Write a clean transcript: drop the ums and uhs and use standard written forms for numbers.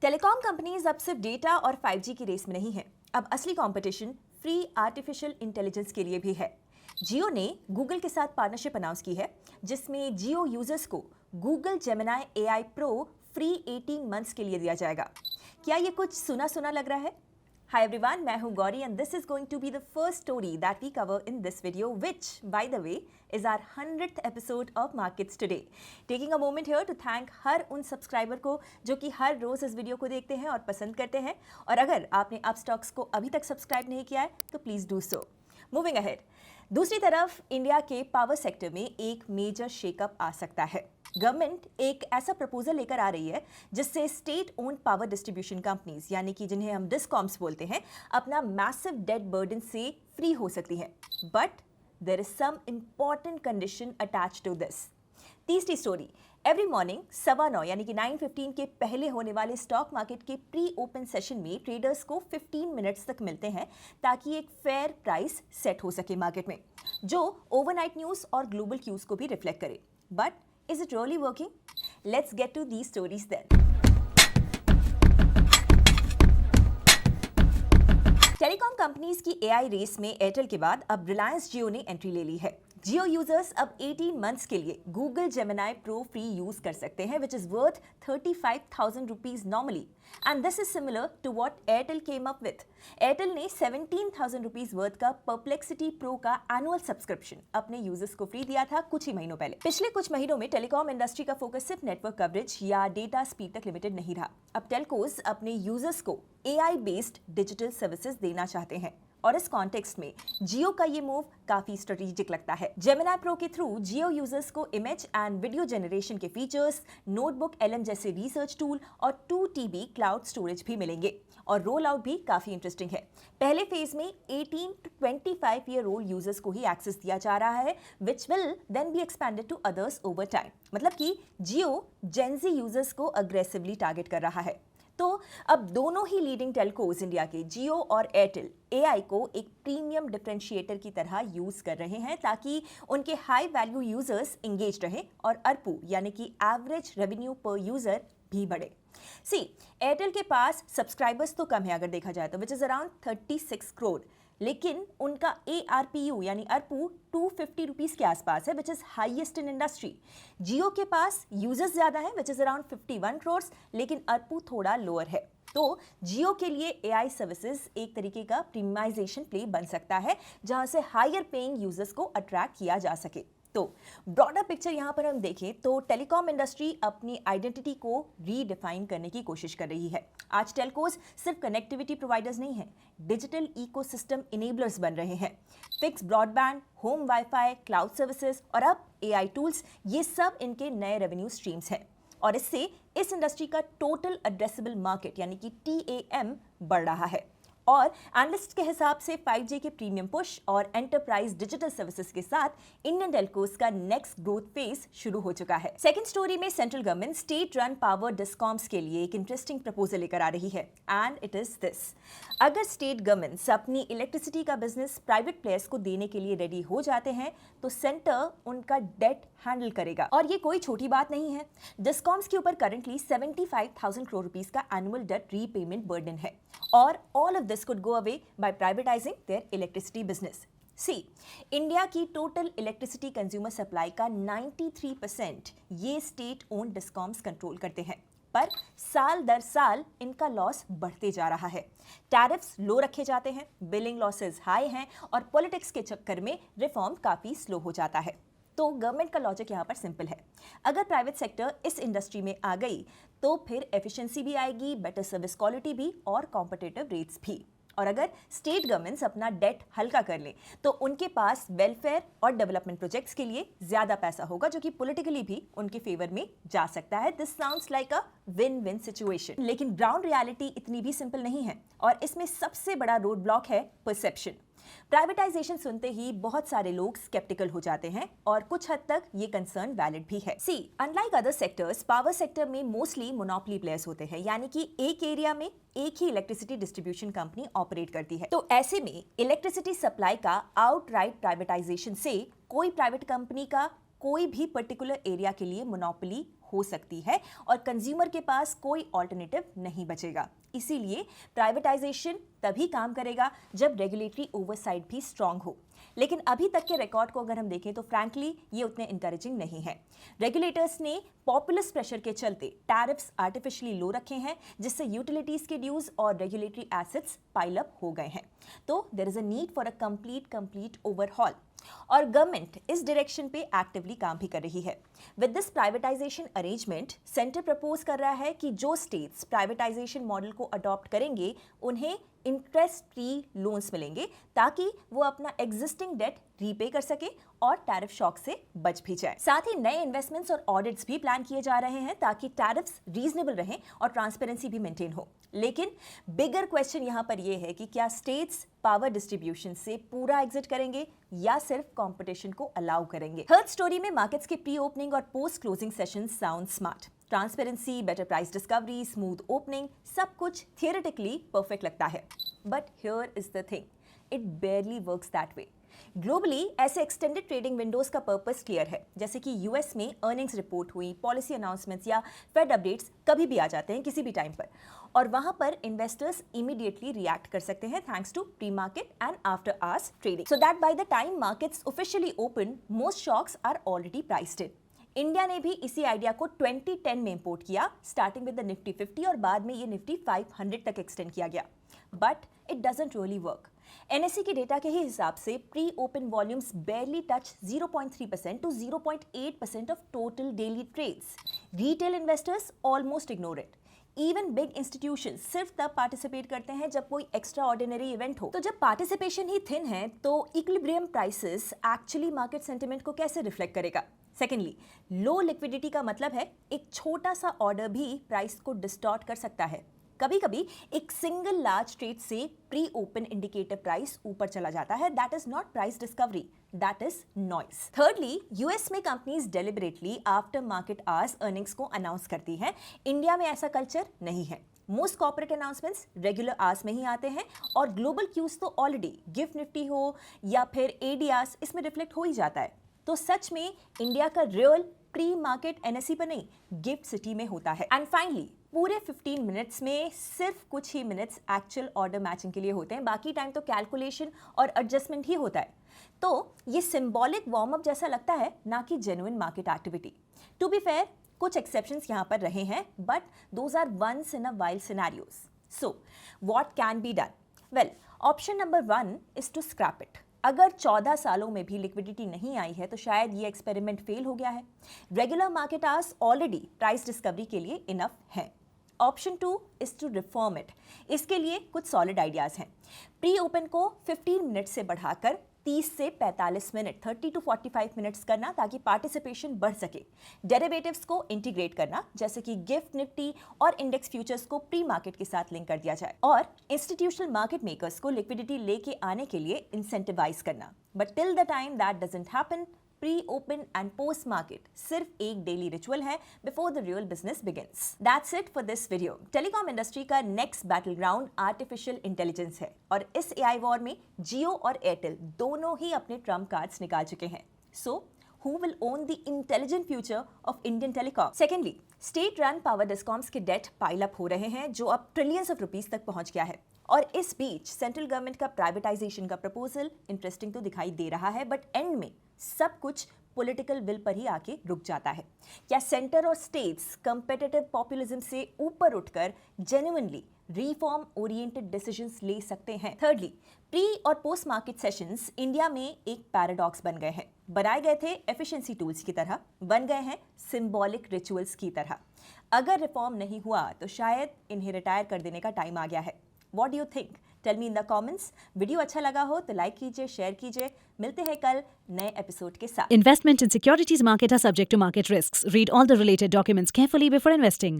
Telecom companies अब सिर्फ data और 5G की रेस में नहीं है। अब असली कंपटीशन फ्री आर्टिफिशियल इंटेलिजेंस के लिए भी है। जियो ने गूगल के साथ पार्टनरशिप अनाउंस की है, जिसमें जियो यूजर्स को Google Gemini AI Pro free 18 months के लिए दिया जाएगा। क्या ये कुछ सुना सुना लग रहा है? Hi everyone, मैं हूँ Gauri and this is going to be the first story that we cover in this video, which by the way is our 100th episode of Markets Today. Taking a moment here to thank हर उन subscriber को जो कि हर रोज इस video को देखते हैं और पसंद करते हैं, और अगर आपने अपस्टॉक्स को अभी तक सब्सक्राइब नहीं किया है तो please do so. Moving ahead, दूसरी तरफ इंडिया के पावर सेक्टर में एक मेजर शेकअप आ सकता है। गवर्नमेंट एक ऐसा प्रपोजल लेकर आ रही है जिससे state owned power distribution companies, यानी कि जिन्हें हम डिस्कॉम्स बोलते हैं, अपना मैसिव डेट बर्डन से फ्री हो सकती हैं। But there is some important condition attached to this. तीसरी स्टोरी, एवरी मॉर्निंग 9:15 यानी कि 9:15 के पहले होने वाले स्टॉक मार्केट के प्री ओपन सेशन में ट्रेडर्स को 15 मिनट्स तक मिलते हैं ताकि एक फेयर प्राइस सेट हो सके मार्केट में, जो ओवरनाइट न्यूज़ और ग्लोबल क्यूज को भी रिफ्लेक्ट करे। But is it really working? Let's get to these stories then. Telecom companies की AI रेस में एयरटेल के बाद अब रिलायंस जियो ने एंट्री ले ली है। जियो यूजर्स अब 18 मंथ्स के लिए Google Gemini pro free use कर सकते हैं, which is worth 35,000 rupees normally, and this is similar to what Airtel came up with. Airtel ने 17,000 रुपीज वर्थ का परप्लेक्सिटी प्रो का एनुअल सब्सक्रिप्शन अपने यूजर्स को फ्री दिया था कुछ ही महीनों पहले। पिछले कुछ महीनों में टेलीकॉम इंडस्ट्री का फोकस सिर्फ नेटवर्क कवरेज या डेटा स्पीड तक लिमिटेड नहीं रहा। अब टेलकोज अपने यूजर्स को AI बेस्ड डिजिटल सर्विसेज देना चाहते हैं, और इस कॉन्टेक्स्ट में जियो का ये मूव काफी स्ट्रेटेजिक लगता है। जेमिनी प्रो के थ्रू जियो यूजर्स को इमेज एंड वीडियो जनरेशन के फीचर्स, नोटबुक LM जैसे रिसर्च टूल और 2 TB क्लाउड स्टोरेज भी मिलेंगे, और रोल आउट भी काफी इंटरेस्टिंग है। पहले फेज में 18 to 25 ईयर ओल्ड यूजर्स को ही एक्सेस दिया जा रहा है, which will then be expanded to others over time. मतलब कि जियो जेनजी यूजर्स को अग्रेसिवली टारगेट कर रहा है। तो अब दोनों ही लीडिंग टेलकोज इंडिया के जियो और एयरटेल AI को एक प्रीमियम डिफरेंशिएटर की तरह यूज कर रहे हैं ताकि उनके हाई वैल्यू यूजर्स एंगेज रहें और ARPU यानी कि एवरेज रेवेन्यू पर यूजर भी बढ़े। सी, एयरटेल के पास सब्सक्राइबर्स तो कम है अगर देखा जाए तो, विच इज अराउंड 36 करोड़, लेकिन उनका ARPU यानी ARPU 250 रुपीज के आसपास है, which is highest in industry. Jio के पास यूजर्स ज्यादा है, विच इज अराउंड 51 करोड़, लेकिन ARPU थोड़ा लोअर है। तो जियो के लिए AI सर्विसेज एक तरीके का प्रीमियमाइजेशन प्ले बन सकता है, जहां से हायर पेइंग यूजर्स को अट्रैक्ट किया जा सके। तो ब्रॉडर पिक्चर यहाँ पर हम देखें तो टेलीकॉम इंडस्ट्री अपनी आइडेंटिटी को रीडिफाइन करने की कोशिश कर रही है। आज टेलकोज सिर्फ कनेक्टिविटी प्रोवाइडर्स नहीं हैं, डिजिटल इकोसिस्टम इनेबलर्स बन रहे हैं। Fix broadband, home wifi, cloud services और अब AI टूल्स, ये सब इनके नए रेवेन्यू स्ट्रीम्स हैं, और इससे इस इंडस्ट्री का टोटल एड्रेसेबल मार्केट यानी कि TAM बढ़ रहा है। और एनालिस्ट के हिसाब से 5G के प्रीमियम पुश और एंटरप्राइज डिजिटल सर्विसेज के साथ इंडियन टेलकोज का नेक्स्ट ग्रोथ फेज शुरू हो चुका है। सेकंड स्टोरी में central government state run power discoms के लिए एक इंटरेस्टिंग प्रपोजल लेकर आ रही है, एंड इट इज दिस। अगर स्टेट गवर्नमेंट्स अपनी इलेक्ट्रिसिटी का बिजनेस प्राइवेट प्लेयर्स को देने के लिए रेडी हो जाते हैं तो सेंटर उनका डेट हैंडल करेगा, और ये कोई छोटी बात नहीं है। डिस्कॉम्स के ऊपर करंटली 75,000 करोड़ रुपीस का एनुअल डेट रीपेमेंट बर्डन है, और all of this could go away by privatizing their electricity business. See, India की टोटल इलेक्ट्रिसिटी कंज्यूमर सप्लाई का 93% ये स्टेट ओन्ड डिस्कॉम्स कंट्रोल करते हैं, पर साल दर साल इनका लॉस बढ़ते जा रहा है। टैरिफ्स लो रखे जाते हैं, बिलिंग लॉसेज हाई हैं, और पॉलिटिक्स के चक्कर में रिफॉर्म काफ़ी स्लो हो जाता है। तो गवर्नमेंट का लॉजिक यहाँ पर सिंपल है, अगर प्राइवेट सेक्टर इस इंडस्ट्री में आ गई तो फिर एफिशिएंसी भी आएगी, बेटर सर्विस क्वालिटी भी, और कॉम्पिटिटिव रेट्स भी। और अगर स्टेट गवर्नमेंट्स अपना डेट हल्का कर ले तो उनके पास वेलफेयर और डेवलपमेंट प्रोजेक्ट्स के लिए ज्यादा पैसा होगा, जो कि पॉलिटिकली भी उनके फेवर में जा सकता है। This sounds like a win win situation, लेकिन ग्राउंड रियलिटी इतनी भी सिंपल नहीं है, और इसमें सबसे बड़ा रोड ब्लॉक है परसेप्शन। प्राइवेटाइजेशन सुनते ही बहुत सारे लोग स्केप्टिकल हो जाते हैं, और कुछ हद तक ये कंसर्न वैलिड भी है। See, unlike other sectors, power sector में मोस्टली मोनोपोली प्लेयर्स होते हैं, यानी कि एक एरिया में एक ही इलेक्ट्रिसिटी डिस्ट्रीब्यूशन कंपनी ऑपरेट करती है। तो ऐसे में इलेक्ट्रिसिटी सप्लाई का आउटराइट प्राइवेटाइजेशन से कोई प्राइवेट कंपनी का कोई भी पर्टिकुलर एरिया के लिए मोनोपोली हो सकती है और कंज्यूमर के पास कोई ऑल्टरनेटिव नहीं बचेगा। इसीलिए प्राइवेटाइजेशन तभी काम करेगा जब रेगुलेटरी ओवरसाइट भी स्ट्रांग हो। लेकिन अभी तक के रिकॉर्ड को अगर हम देखें तो फ्रैंकली ये उतने इंकरेजिंग नहीं है। रेगुलेटर्स ने पॉपुलिस्ट प्रेशर के चलते टैरिफ्स आर्टिफिशियली लो रखे हैं, जिससे यूटिलिटीज के ड्यूज और रेगुलेटरी एसेट्स पाइल अप हो गए हैं। तो there is a need for a complete overhaul और गवर्नमेंट इस डायरेक्शन पे एक्टिवली काम भी कर रही है। With this privatisation arrangement, centre propose कर रहा है कि जो स्टेट्स प्राइवेटाइजेशन मॉडल को अडॉप्ट करेंगे उन्हें इंटरेस्ट फ्री लोन्स मिलेंगे ताकि वो अपना एग्जिस्टिंग डेट रीपे कर सके और टैरिफ शॉक से बच भी जाए। साथ ही नए इन्वेस्टमेंट्स और ऑडिट्स भी प्लान किए जा रहे हैं ताकि टैरिफ्स रीजनेबल रहें और ट्रांसपेरेंसी भी मेंटेन हो। लेकिन बिगर क्वेश्चन यहाँ पर यह है कि क्या स्टेट्स पावर डिस्ट्रीब्यूशन से पूरा एग्जिट करेंगे या सिर्फ कंपटीशन को अलाउ करेंगे। थर्ड स्टोरी में मार्केट्स के प्री ओपनिंग और post closing session sound smart. Transparency, better price discovery, smooth opening, सब कुछ थियोरेटिकली परफेक्ट लगता है। But here is the thing, it बेयरली works that way. Globally ऐसे एक्सटेंडेड ट्रेडिंग विंडोज का purpose clear है, जैसे कि यूएस में अर्निंग्स रिपोर्ट हुई, पॉलिसी अनाउंसमेंट्स या फेड अपडेट्स कभी भी आ जाते हैं किसी भी टाइम पर, और वहां पर इन्वेस्टर्स इमीडिएटली रिएक्ट कर सकते हैं thanks to pre market and after hours trading, so that by the time markets officially open most shocks are already priced in. India ने भी इसी आइडिया को 2010 में इंपोर्ट किया, स्टार्टिंग विद द निफ्टी 50 और बाद में ये निफ्टी 500 तक एक्सटेंड किया गया। But it doesn't really work. NSE के डेटा के ही हिसाब से pre open volumes barely touch 0.3% to 0.8% of total daily trades. Retail investors almost ignore it. Even big institutions सिर्फ तब पार्टिसिपेट करते हैं जब कोई एक्स्ट्रा ऑर्डिनरी इवेंट हो। तो जब पार्टिसिपेशन ही थिन है तो equilibrium prices actually market sentiment को कैसे रिफ्लेक्ट करेगा। सेकेंडली, लो लिक्विडिटी का मतलब है एक छोटा सा ऑर्डर भी प्राइस को डिस्टॉर्ट कर सकता है। कभी कभी एक सिंगल लार्ज ट्रेड से प्री ओपन इंडिकेटर प्राइस ऊपर चला जाता है। That is not price discovery, that is noise. Thirdly, US में companies deliberately after market hours earnings को अनाउंस करती हैं। इंडिया में ऐसा कल्चर नहीं है। Most corporate announcements regular hours में ही आते हैं और ग्लोबल क्यूज तो ऑलरेडी गिफ्ट निफ्टी हो या फिर एडीआर्स इसमें रिफ्लेक्ट हो ही जाता है। तो सच में इंडिया का रियल प्री मार्केट एनएसई पर नहीं, गिफ्ट सिटी में होता है। एंड फाइनली, पूरे 15 मिनट्स में सिर्फ कुछ ही मिनट्स एक्चुअल ऑर्डर मैचिंग के लिए होते हैं, बाकी टाइम तो कैलकुलेशन और एडजस्टमेंट ही होता है। तो ये सिंबॉलिक वार्म अप जैसा लगता है, ना कि genuine market activity. To be fair, कुछ एक्सेप्शंस यहाँ पर रहे हैं, but those are once in a while scenarios. So what can be done? Well, option number 1 is to scrap it. अगर 14 सालों में भी लिक्विडिटी नहीं आई है तो शायद ये एक्सपेरिमेंट फेल हो गया है। Regular market hours already price discovery के लिए इनफ है। Option 2 is to reform it. इसके लिए कुछ सॉलिड आइडियाज हैं। प्री ओपन को 15 मिनट से बढ़ाकर 30 से 45 मिनट 30 to 45 मिनट्स करना ताकि पार्टिसिपेशन बढ़ सके। डेरिवेटिव्स को इंटीग्रेट करना, जैसे कि गिफ्ट निफ्टी और इंडेक्स फ्यूचर्स को प्री मार्केट के साथ लिंक कर दिया जाए, और इंस्टीट्यूशनल मार्केट मेकर्स को लिक्विडिटी लेके आने के लिए इंसेंटिवाइज करना। But till the time that doesn't happen, pre open and post market सिर्फ एक डेली रिचुअल है before the real business begins. That's it for this video. Telecom industry का next battle ground artificial intelligence है और इस AI war में जियो और Airtel दोनों ही अपने ट्रम्प कार्ड्स निकाल चुके हैं। सो who will own the intelligent future of Indian telecom? Secondly, state run power discoms के डेट पाइल अप हो रहे हैं जो अब ट्रिलियंस ऑफ रुपीस तक पहुंच गया है, और इस बीच सेंट्रल गवर्नमेंट का प्राइवेटाइजेशन का प्रपोजल इंटरेस्टिंग तो दिखाई दे रहा है, बट एंड में सब कुछ पॉलिटिकल विल पर ही आके रुक जाता है। क्या सेंटर और स्टेट्स कंपेटिटिव पॉपुलिज्म से ऊपर उठकर जेन्युइनली रिफॉर्म ओरिएंटेड डिसीजंस ले सकते हैं? थर्डली, प्री और पोस्ट मार्केट सेशंस इंडिया में एक पैराडॉक्स बन गए हैं। बनाए गए थे एफिशिएंसी टूल्स की तरह, बन गए हैं सिंबॉलिक रिचुअल्स की तरह। अगर रिफॉर्म नहीं हुआ तो शायद इन्हें रिटायर कर देने का टाइम आ गया है। What do you think? Tell me in the comments. Video अच्छा लगा हो तो लाइक कीजिए, शेयर कीजिए। मिलते हैं कल नए एपिसोड के साथ। Investment in securities market are subject to market risks. Read all the related documents carefully before investing.